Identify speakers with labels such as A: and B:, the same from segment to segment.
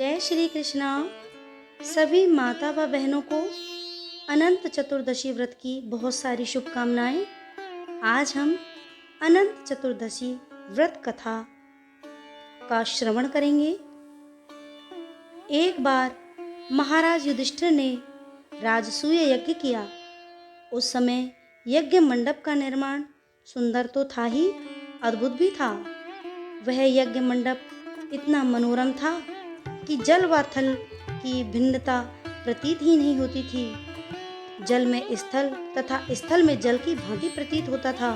A: जय श्री कृष्णा। सभी माता व बहनों को अनंत चतुर्दशी व्रत की बहुत सारी शुभकामनाएं। आज हम अनंत चतुर्दशी व्रत कथा का श्रवण करेंगे। एक बार महाराज युधिष्ठिर ने राजसूय यज्ञ किया। उस समय यज्ञ मंडप का निर्माण सुंदर तो था ही, अद्भुत भी था। वह यज्ञ मंडप इतना मनोरम था कि जल व थल की भिन्नता प्रतीत ही नहीं होती थी। जल में स्थल तथा स्थल में जल की भांति प्रतीत होता था।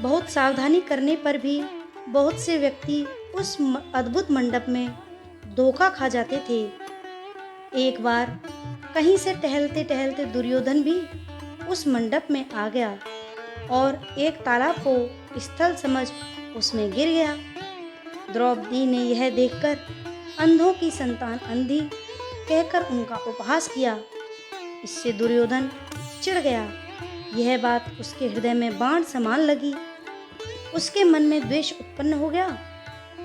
A: बहुत सावधानी करने पर भी बहुत से व्यक्ति उस अद्भुत मंडप में धोखा खा जाते थे। एक बार कहीं से टहलते टहलते दुर्योधन भी उस मंडप में आ गया और एक तालाब को स्थल समझ उसमें गिर गया। द्रौपदी ने यह देखकर अंधों की संतान अंधी कहकर उनका उपहास किया। इससे दुर्योधन चिढ़ गया। यह बात उसके हृदय में बाण समान लगी। उसके मन में द्वेष उत्पन्न हो गया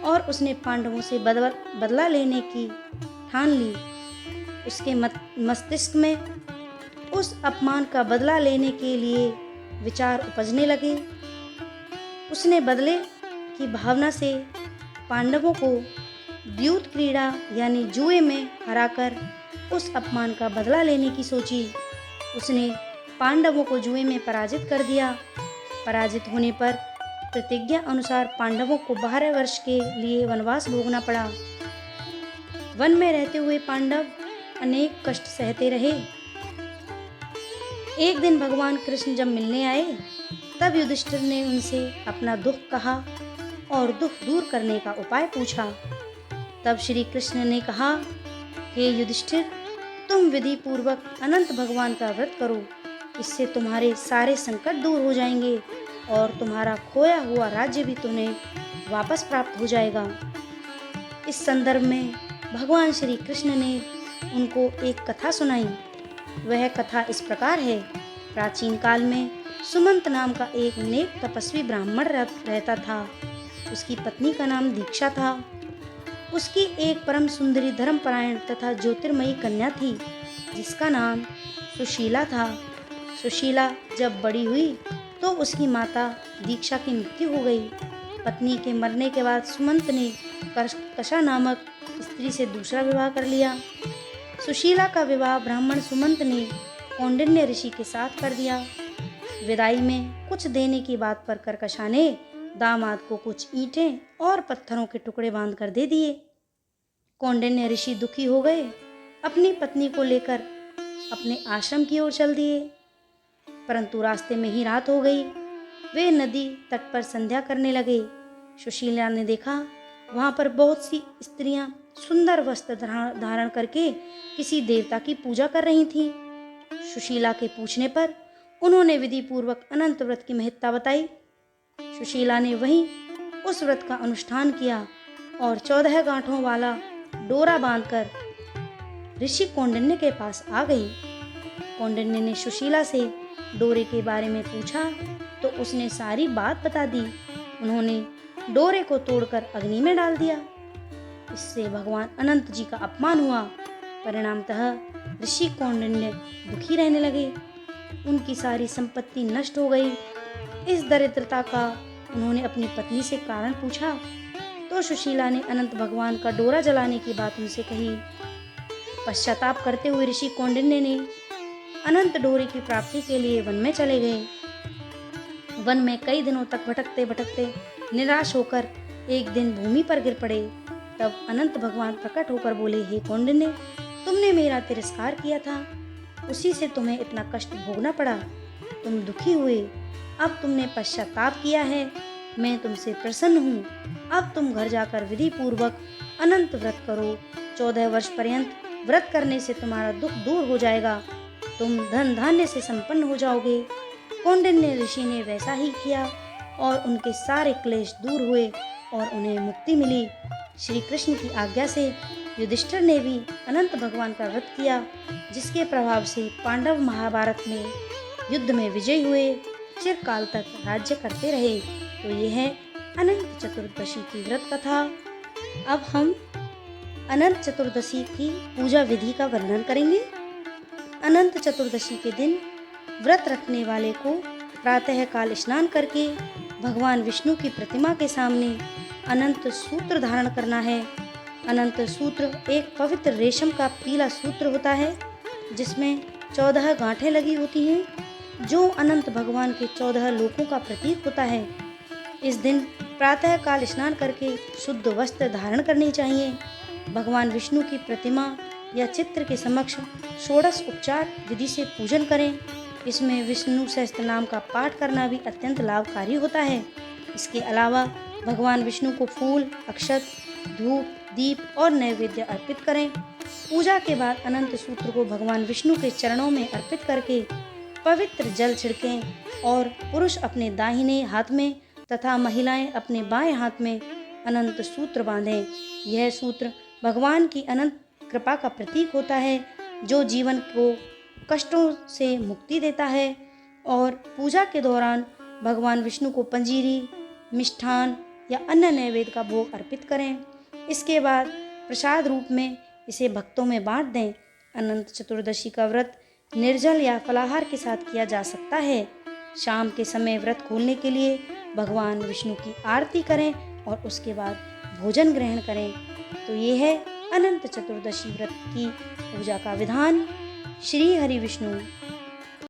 A: और उसने पांडवों से बदला लेने की ठान ली। उसके मस्तिष्क में उस अपमान का बदला लेने के लिए विचार उपजने लगे। उसने बदले की भावना से पांडवों को द्यूत क्रीड़ा यानी जुए में हराकर उस अपमान का बदला लेने की सोची। उसने पांडवों को जुए में पराजित कर दिया। पराजित होने पर प्रतिज्ञा अनुसार पांडवों को 12 वर्ष के लिए वनवास भोगना पड़ा। वन में रहते हुए पांडव अनेक कष्ट सहते रहे। एक दिन भगवान कृष्ण जब मिलने आए तब युधिष्ठिर ने उनसे अपना दुख कहा और दुख दूर करने का उपाय पूछा। तब श्री कृष्ण ने कहा, हे युधिष्ठिर, तुम विधि पूर्वक अनंत भगवान का व्रत करो। इससे तुम्हारे सारे संकट दूर हो जाएंगे और तुम्हारा खोया हुआ राज्य भी तुम्हें वापस प्राप्त हो जाएगा। इस संदर्भ में भगवान श्री कृष्ण ने उनको एक कथा सुनाई। वह कथा इस प्रकार है। प्राचीन काल में सुमंत नाम का एक नेक तपस्वी ब्राह्मण रहता था। उसकी पत्नी का नाम दीक्षा था। उसकी एक परम सुंदरी धर्मपरायण तथा ज्योतिर्मयी कन्या थी जिसका नाम सुशीला था। सुशीला जब बड़ी हुई तो उसकी माता दीक्षा की मृत्यु हो गई। पत्नी के मरने के बाद सुमंत ने कशा नामक स्त्री से दूसरा विवाह कर लिया। सुशीला का विवाह ब्राह्मण सुमंत ने कौंडिन्य ऋषि के साथ कर दिया। विदाई में कुछ देने की बात पर कर्कशा ने दामाद को कुछ ईंटें और पत्थरों के टुकड़े बांध कर दे दिए। कौंडिन्य ऋषि दुखी हो गए। अपनी पत्नी को लेकर अपने आश्रम की ओर चल दिए, परंतु रास्ते में ही रात हो गई। वे नदी तट पर संध्या करने लगे। सुशीला ने देखा वहां पर बहुत सी स्त्रियां सुंदर वस्त्र धारण करके किसी देवता की पूजा कर रही थीं। सुशीला के पूछने पर उन्होंने विधि पूर्वक अनंत व्रत की महत्ता बताई। सुशीला ने वहीं उस व्रत का अनुष्ठान किया और 14 गांठों वाला डोरा बांधकर ऋषि कौंडिन्य के पास आ गई। कौंडिन्य ने सुशीला से डोरे के बारे में पूछा तो उसने सारी बात बता दी। उन्होंने डोरे को तोड़कर अग्नि में डाल दिया। इससे भगवान अनंत जी का अपमान हुआ। परिणामतः ऋषि कौंडिन्य दुखी रहने लगे। उनकी सारी संपत्ति नष्ट हो गई। इस दरिद्रता का उन्होंने अपनी पत्नी से कारण पूछा तो सुशीला ने अनंत भगवान का डोरा जलाने की बात उनसे कही। पश्चाताप करते हुए ऋषि कौंडिन्य ने अनंत डोरे की प्राप्ति के लिए वन में चले गए। वन में कई दिनों तक भटकते भटकते निराश होकर एक दिन भूमि पर गिर पड़े। तब अनंत भगवान प्रकट होकर बोले, हे कौंडिन्य, तुमने मेरा तिरस्कार किया था, उसी से तुम्हें इतना कष्ट भोगना पड़ा। तुम दुखी हुए, अब तुमने पश्चाताप किया है, मैं तुमसे प्रसन्न हूँ। अब तुम घर जाकर विधि पूर्वक अनंत व्रत करो। 14 वर्ष पर्यंत व्रत करने से तुम्हारा दुख दूर हो जाएगा। तुम धन धान्य से संपन्न हो जाओगे। कौंडिन्य ऋषि ने वैसा ही किया और उनके सारे क्लेश दूर हुए और उन्हें मुक्ति मिली। श्री कृष्ण की आज्ञा से युधिष्ठिर ने भी अनंत भगवान का व्रत किया, जिसके प्रभाव से पांडव महाभारत में युद्ध में विजयी हुए, चिरकाल तक राज्य करते रहे। तो यह है अनंत चतुर्दशी की व्रत कथा। अब हम अनंत चतुर्दशी की पूजा विधि का वर्णन करेंगे। अनंत चतुर्दशी के दिन व्रत रखने वाले को प्रातःकाल स्नान करके भगवान विष्णु की प्रतिमा के सामने अनंत सूत्र धारण करना है। अनंत सूत्र एक पवित्र रेशम का पीला सूत्र होता है जिसमें 14 गांठें लगी होती हैं, जो अनंत भगवान के 14 लोकों का प्रतीक होता है। इस दिन प्रातःकाल स्नान करके शुद्ध वस्त्र धारण करने चाहिए। भगवान विष्णु की प्रतिमा या चित्र के समक्ष षोडश उपचार विधि से पूजन करें। इसमें विष्णु सहस्त्रनाम का पाठ करना भी अत्यंत लाभकारी होता है। इसके अलावा भगवान विष्णु को फूल, अक्षत, धूप, दीप और नैवेद्य अर्पित करें। पूजा के बाद अनंत सूत्र को भगवान विष्णु के चरणों में अर्पित करके पवित्र जल छिड़कें और पुरुष अपने दाहिने हाथ में तथा महिलाएं अपने बाएं हाथ में अनंत सूत्र बांधें। यह सूत्र भगवान की अनंत कृपा का प्रतीक होता है, जो जीवन को कष्टों से मुक्ति देता है। और पूजा के दौरान भगवान विष्णु को पंजीरी, मिष्ठान या अन्य नैवेद्य का भोग अर्पित करें। इसके बाद प्रसाद रूप में इसे भक्तों में बांट दें। अनंत चतुर्दशी का व्रत निर्जल या फलाहार के साथ किया जा सकता है। शाम के समय व्रत खोलने के लिए भगवान विष्णु की आरती करें और उसके बाद भोजन ग्रहण करें। तो ये है अनंत चतुर्दशी व्रत की पूजा का विधान। श्री हरि विष्णु।